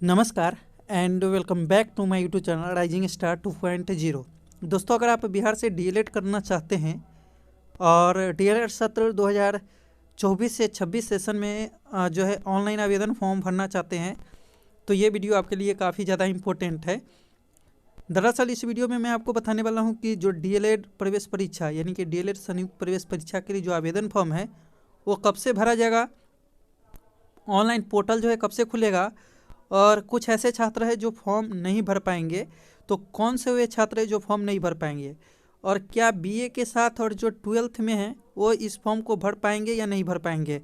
नमस्कार and welcome back to my YouTube channel rising star 2.0। दोस्तों, अगर आप बिहार से डीएलएड करना चाहते हैं और डीएलएड सत्र 2024 से 26 सेशन में जो है ऑनलाइन आवेदन फॉर्म भरना चाहते हैं तो ये वीडियो आपके लिए काफ़ी ज़्यादा इम्पोर्टेंट है। दरअसल इस वीडियो में मैं आपको बताने वाला हूँ कि जो डीएलएड प्रवेश परीक्षा यानी कि डीएलएड संयुक्त प्रवेश परीक्षा के लिए जो आवेदन फॉर्म है वो कब से भरा जाएगा, ऑनलाइन पोर्टल जो है कब से खुलेगा, और कुछ ऐसे छात्र हैं जो फॉर्म नहीं भर पाएंगे तो कौन से वे छात्र हैं जो फॉर्म नहीं भर पाएंगे, और क्या बीए के साथ और जो 12th में हैं वो इस फॉर्म को भर पाएंगे या नहीं भर पाएंगे।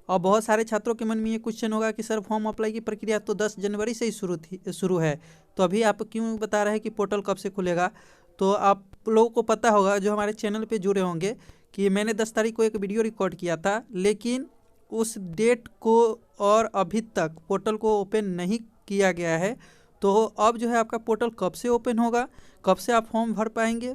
और बहुत सारे छात्रों के मन में ये क्वेश्चन होगा कि सर फॉर्म अप्लाई की प्रक्रिया तो 10 जनवरी से ही शुरू है, तो अभी आप क्यों बता रहे हैं कि पोर्टल कब से खुलेगा। तो आप लोगों को पता होगा जो हमारे चैनल पर जुड़े होंगे कि मैंने 10 तारीख को एक वीडियो रिकॉर्ड किया था, लेकिन उस डेट को और अभी तक पोर्टल को ओपन नहीं किया गया है। तो अब जो है आपका पोर्टल कब से ओपन होगा, कब से आप फॉर्म भर पाएंगे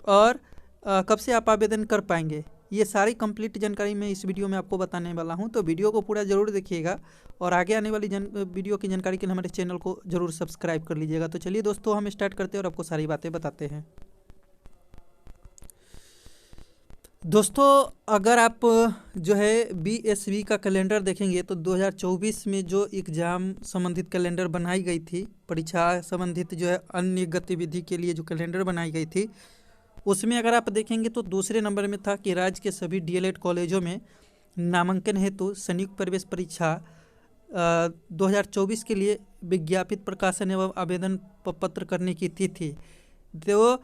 और कब से आप आवेदन कर पाएंगे, ये सारी कंप्लीट जानकारी मैं इस वीडियो में आपको बताने वाला हूं। तो वीडियो को पूरा ज़रूर देखिएगा और आगे आने वाली वीडियो की जानकारी के लिए हमारे चैनल को ज़रूर सब्सक्राइब कर लीजिएगा। तो चलिए दोस्तों, हम स्टार्ट करते हैं और आपको सारी बातें बताते हैं। दोस्तों, अगर आप जो है बीएसवी का कैलेंडर देखेंगे तो 2024 में जो एग्ज़ाम संबंधित कैलेंडर बनाई गई थी, परीक्षा संबंधित जो है अन्य गतिविधि के लिए जो कैलेंडर बनाई गई थी, उसमें अगर आप देखेंगे तो दूसरे नंबर में था कि राज्य के सभी डीएलएड कॉलेजों में नामांकन हेतु संयुक्त प्रवेश परीक्षा 2024 के लिए विज्ञापित प्रकाशन एवं आवेदन पत्र करने की तिथि। तो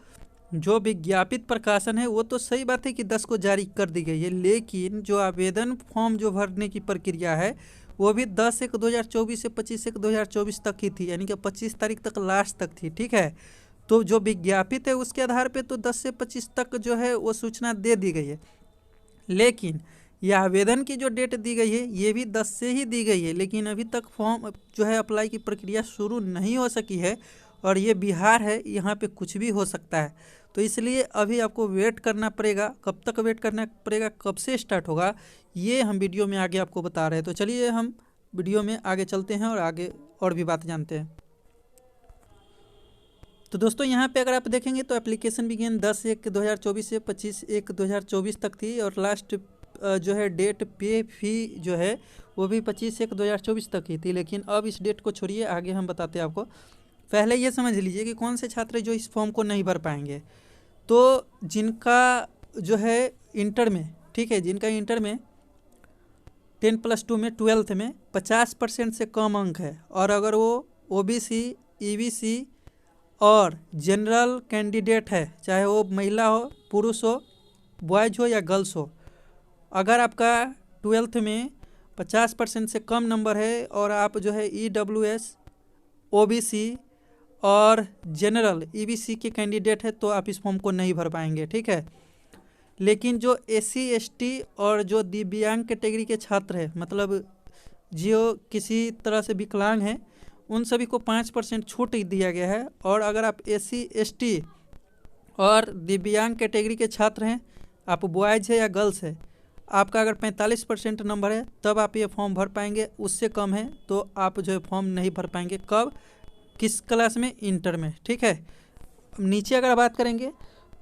जो विज्ञापित प्रकाशन है वो तो सही बात है कि 10 को जारी कर दी गई है, लेकिन जो आवेदन फॉर्म जो भरने की प्रक्रिया है वो भी 10/1/2024 से 25/1/2024 तक ही थी, यानी कि 25 तारीख तक लास्ट तक थी। ठीक है, तो जो विज्ञापित है उसके आधार पे तो 10 से 25 तक जो है वो सूचना दे दी गई है, लेकिन यह आवेदन की जो डेट दी गई है ये भी 10 से ही दी गई है, लेकिन अभी तक फॉर्म जो है अप्लाई की प्रक्रिया शुरू नहीं हो सकी है। और ये बिहार है, यहाँ पे कुछ भी हो सकता है, तो इसलिए अभी आपको वेट करना पड़ेगा। कब तक वेट करना पड़ेगा, कब से स्टार्ट होगा, ये हम वीडियो में आगे आपको बता रहे हैं। तो चलिए हम वीडियो में आगे चलते हैं और आगे और भी बात जानते हैं। तो दोस्तों, यहाँ पे अगर आप देखेंगे तो एप्लीकेशन बिगिन 10/1/2024 से 25/1/2024 तक थी, और लास्ट जो है डेट पे फी जो है वो भी 25/1/2024 तक ही थी। लेकिन अब इस डेट को छोड़िए, आगे हम बताते हैं आपको। पहले ये समझ लीजिए कि कौन से छात्र जो इस फॉर्म को नहीं भर पाएंगे। तो जिनका जो है इंटर में, ठीक है, जिनका इंटर में 10+2 में 12th में 50% से कम अंक है, और अगर वो ओबीसी, ईबीसी और जनरल कैंडिडेट है, चाहे वो महिला हो, पुरुष हो, बॉयज हो या गर्ल्स हो, अगर आपका 12th में 50% से कम नंबर है और आप जो है ईडब्ल्यूएस, ओबीसी और जनरल ईबीसी के कैंडिडेट है तो आप इस फॉर्म को नहीं भर पाएंगे। ठीक है, लेकिन जो एससी, एसटी और जो दिव्यांग कैटेगरी के छात्र हैं, मतलब जो किसी तरह से विकलांग हैं, उन सभी को 5% छूट दिया गया है। और अगर आप एससी, एसटी और दिव्यांग कैटेगरी के छात्र हैं, आप बॉयज है या गर्ल्स है, आपका अगर 45% नंबर है तब आप ये फॉर्म भर पाएंगे, उससे कम है तो आप जो है फॉर्म नहीं भर पाएंगे। कब, किस क्लास में, इंटर में। ठीक है, नीचे अगर बात करेंगे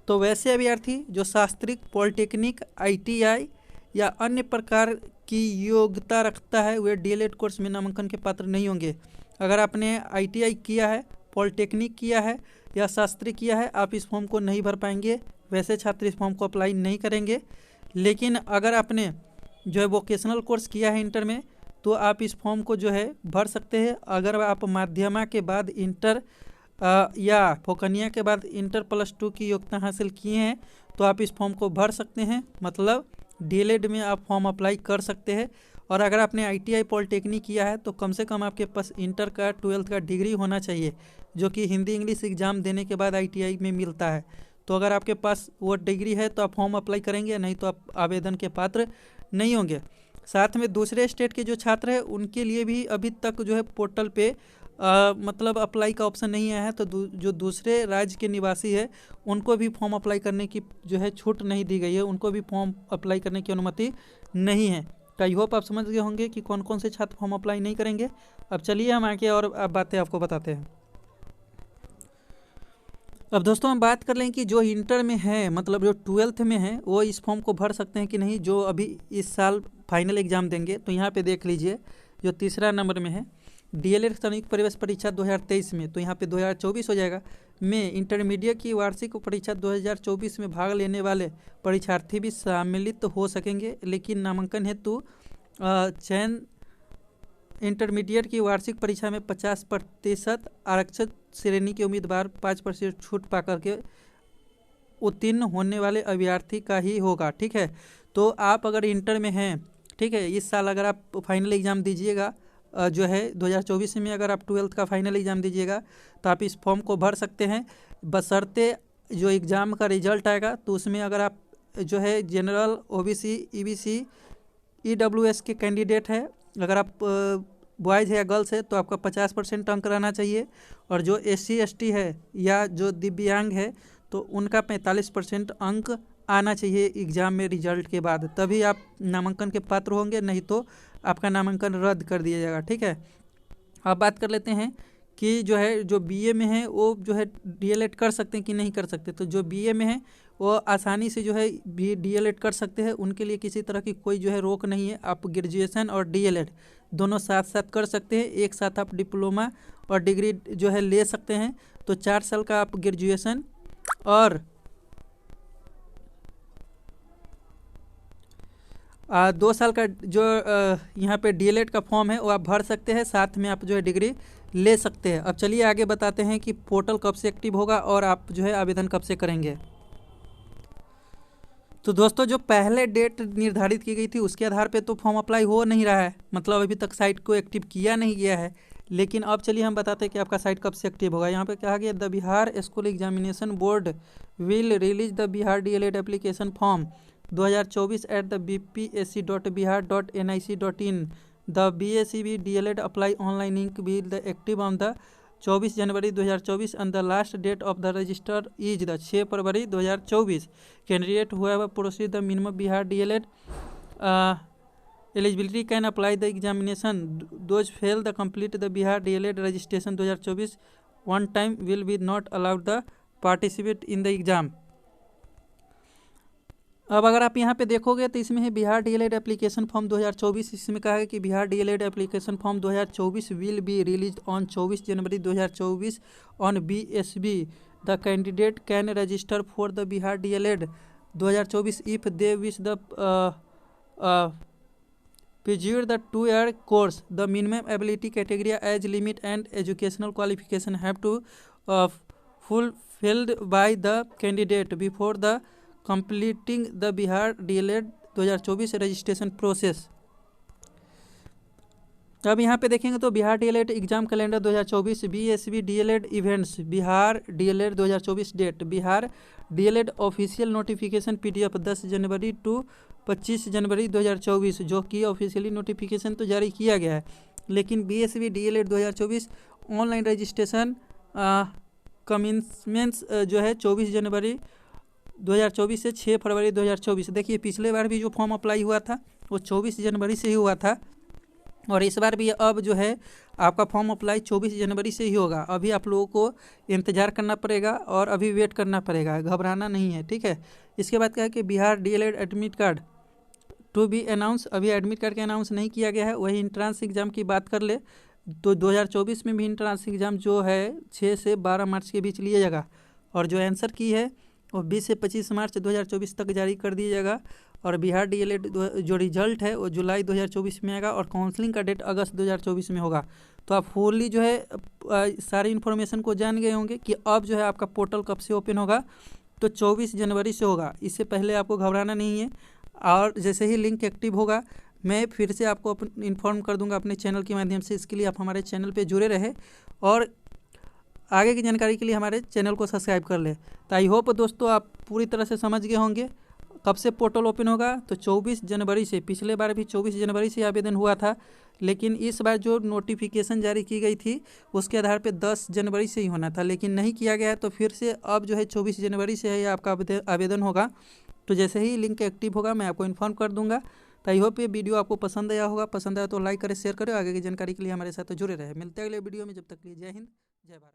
तो वैसे अभ्यर्थी जो शास्त्रिक, पॉलिटेक्निक, आईटीआई या अन्य प्रकार की योग्यता रखता है वे डीएलएड कोर्स में नामांकन के पात्र नहीं होंगे। अगर आपने आईटीआई किया है, पॉलिटेक्निक किया है या शास्त्री किया है, आप इस फॉर्म को नहीं भर पाएंगे, वैसे छात्र इस फॉर्म को अप्लाई नहीं करेंगे। लेकिन अगर आपने जो है वोकेशनल कोर्स किया है इंटर में तो आप इस फॉर्म को जो है भर सकते हैं। अगर आप माध्यमा के बाद इंटर या फोकनिया के बाद इंटर +2 की योग्यता हासिल किए हैं तो आप इस फॉर्म को भर सकते हैं, मतलब डीएलएड में आप फॉर्म अप्लाई कर सकते हैं। और अगर आपने आईटीआई, पॉलिटेक्निक किया है तो कम से कम आपके पास इंटर का 12th का डिग्री होना चाहिए, जो कि हिंदी इंग्लिश एग्ज़ाम देने के बाद आईटीआई में मिलता है। तो अगर आपके पास वो डिग्री है तो आप फॉर्म अप्लाई करेंगे, नहीं तो आप आवेदन के पात्र नहीं होंगे। साथ में दूसरे स्टेट के जो छात्र हैं उनके लिए भी अभी तक जो है पोर्टल पे मतलब अप्लाई का ऑप्शन नहीं आया है, तो जो दूसरे राज्य के निवासी है उनको भी फॉर्म अप्लाई करने की जो है छूट नहीं दी गई है, उनको भी फॉर्म अप्लाई करने की अनुमति नहीं है। तो आई होप आप समझ गए होंगे कि कौन कौन से छात्र फॉर्म अप्लाई नहीं करेंगे। अब चलिए हम आगे और अब बातें आपको बताते हैं। अब दोस्तों हम बात कर लें कि जो इंटर में है, मतलब जो 12th में है, वो इस फॉर्म को भर सकते हैं कि नहीं, जो अभी इस साल फाइनल एग्जाम देंगे। तो यहाँ पे देख लीजिए जो तीसरा नंबर में है, डीएलएड संयुक्त प्रवेश परीक्षा 2023 में, तो यहाँ पे 2024 हो जाएगा। में इंटरमीडिएट की वार्षिक परीक्षा 2024 में भाग लेने वाले परीक्षार्थी भी सम्मिलित हो सकेंगे, लेकिन नामांकन हेतु चयन इंटरमीडिएट की वार्षिक परीक्षा में 50% आरक्षित श्रेणी के उम्मीदवार 5% छूट पा करके उत्तीर्ण होने वाले अभ्यर्थी का ही होगा। ठीक है, तो आप अगर इंटर में हैं, ठीक है, इस साल अगर आप फाइनल एग्ज़ाम दीजिएगा जो है 2024 में, अगर आप 12th का फाइनल एग्ज़ाम दीजिएगा तो आप इस फॉर्म को भर सकते हैं, बशर्ते जो एग्ज़ाम का रिजल्ट आएगा तो उसमें अगर आप जो है जनरल, ओबीसी, ईबीसी, ईडब्ल्यूएस के कैंडिडेट है, अगर आप बॉयज़ है या गर्ल्स है तो आपका 50% अंक रहना चाहिए, और जो SC ST है या जो दिव्यांग है तो उनका 45% अंक आना चाहिए एग्ज़ाम में रिजल्ट के बाद, तभी आप नामांकन के पात्र होंगे, नहीं तो आपका नामांकन रद्द कर दिया जाएगा। ठीक है, अब बात कर लेते हैं कि जो है जो बीए में है वो जो है डीएलएड कर सकते हैं कि नहीं कर सकते। तो जो बीए में है वो आसानी से जो है डीएलएड कर सकते हैं, उनके लिए किसी तरह की कोई जो है रोक नहीं है। आप ग्रेजुएशन और डीएलएड दोनों साथ साथ कर सकते हैं, एक साथ आप डिप्लोमा और डिग्री जो है ले सकते हैं। तो 4 साल का आप ग्रेजुएशन और 2 साल का जो यहाँ पे डीएलएड का फॉर्म है वो आप भर सकते हैं, साथ में आप जो है डिग्री ले सकते हैं। अब चलिए आगे बताते हैं कि पोर्टल कब से एक्टिव होगा और आप जो है आवेदन कब से करेंगे। तो दोस्तों जो पहले डेट निर्धारित की गई थी उसके आधार पे तो फॉर्म अप्लाई हो नहीं रहा है, मतलब अभी तक साइट को एक्टिव किया नहीं गया है। लेकिन अब चलिए हम बताते हैं कि आपका साइट कब से एक्टिव होगा। यहाँ पे कहा गया the Bihar school examination board will release the Bihar DElEd application form 2024 at the bpsc.bihar.nic.in। The BACB DLED apply online link will the active on the 24 January 2024 and the last date of the register is the 6 February 2024। Candidate however proceed the minimum Bihar DElEd eligibility can apply the examination. Those fail the complete the Bihar DLED registration 2024 one time will be not allowed the participate in the exam। अब अगर आप यहाँ पे देखोगे तो इसमें है Bihar DElEd application form 2024। इसमें कहा है कि Bihar DElEd application form 2024 will be release on 24 January 2024 on BSB। The candidate can register for the Bihar DElEd 2024 if they wish the pursue the 2-year course. The minimum ability criteria, age limit and educational qualification have to fulfilled by the candidate before the completing the Bihar DLED 2024 registration process। अब यहाँ पे देखेंगे तो Bihar DElEd exam calendar 2024, BSB DElEd events, Bihar DElEd 2024 date, Bihar DElEd official notification PDF 10 January to 25 January 2024, जो कि officially notification तो जारी किया गया है, लेकिन BSB डीएलएड 2024 ऑनलाइन रजिस्ट्रेशन कमेंसमेंट्स जो है 24 जनवरी 2024 से 6 फरवरी 2024। देखिए पिछले बार भी जो फॉर्म अप्लाई हुआ था वो 24 जनवरी से ही हुआ था, और इस बार भी अब जो है आपका फॉर्म अप्लाई 24 जनवरी से ही होगा। अभी आप लोगों को इंतज़ार करना पड़ेगा और अभी वेट करना पड़ेगा, घबराना नहीं है। ठीक है, इसके बाद क्या है कि Bihar DElEd admit card to be announce, अभी एडमिट कार्ड के अनाउंस नहीं किया गया है। वही इंट्रांस एग्ज़ाम की बात कर ले तो 2024 में भी इंट्रांस एग्ज़ाम जो है 6 से 12 मार्च के बीच लिया जाएगा, और जो आंसर की है वो 20 से 25 मार्च 2024 तक जारी कर दिया जाएगा। और बिहार डीएलएड जो रिजल्ट है वो जुलाई 2024 में आएगा, और काउंसलिंग का डेट अगस्त 2024 में होगा। तो आप फुल्ली जो है सारी इन्फॉर्मेशन को जान गए होंगे कि अब जो है आपका पोर्टल कब से ओपन होगा। तो 24 जनवरी से होगा, इससे पहले आपको घबराना नहीं है। और जैसे ही लिंक एक्टिव होगा मैं फिर से आपको इन्फॉर्म कर दूंगा अपने चैनल के माध्यम से। इसके लिए आप हमारे चैनल पे जुड़े रहे और आगे की जानकारी के लिए हमारे चैनल को सब्सक्राइब कर ले। तो आई होप दोस्तों आप पूरी तरह से समझ गए होंगे कब से पोर्टल ओपन होगा। तो 24 जनवरी से, पिछले बार भी 24 जनवरी से आवेदन हुआ था, लेकिन इस बार जो नोटिफिकेशन जारी की गई थी उसके आधार पे 10 जनवरी से ही होना था, लेकिन नहीं किया गया। तो फिर से अब जो है 24 जनवरी से है आपका आवेदन होगा। तो जैसे ही लिंक एक्टिव होगा मैं आपको इन्फॉर्म कर दूंगा। तो आई होप ये वीडियो आपको पसंद आया होगा, पसंद आया तो लाइक करें, शेयर करें, आगे की जानकारी के लिए हमारे साथ जुड़े रहे। मिलते हैं अगले वीडियो में, जब तक के लिए जय हिंद, जय भारत।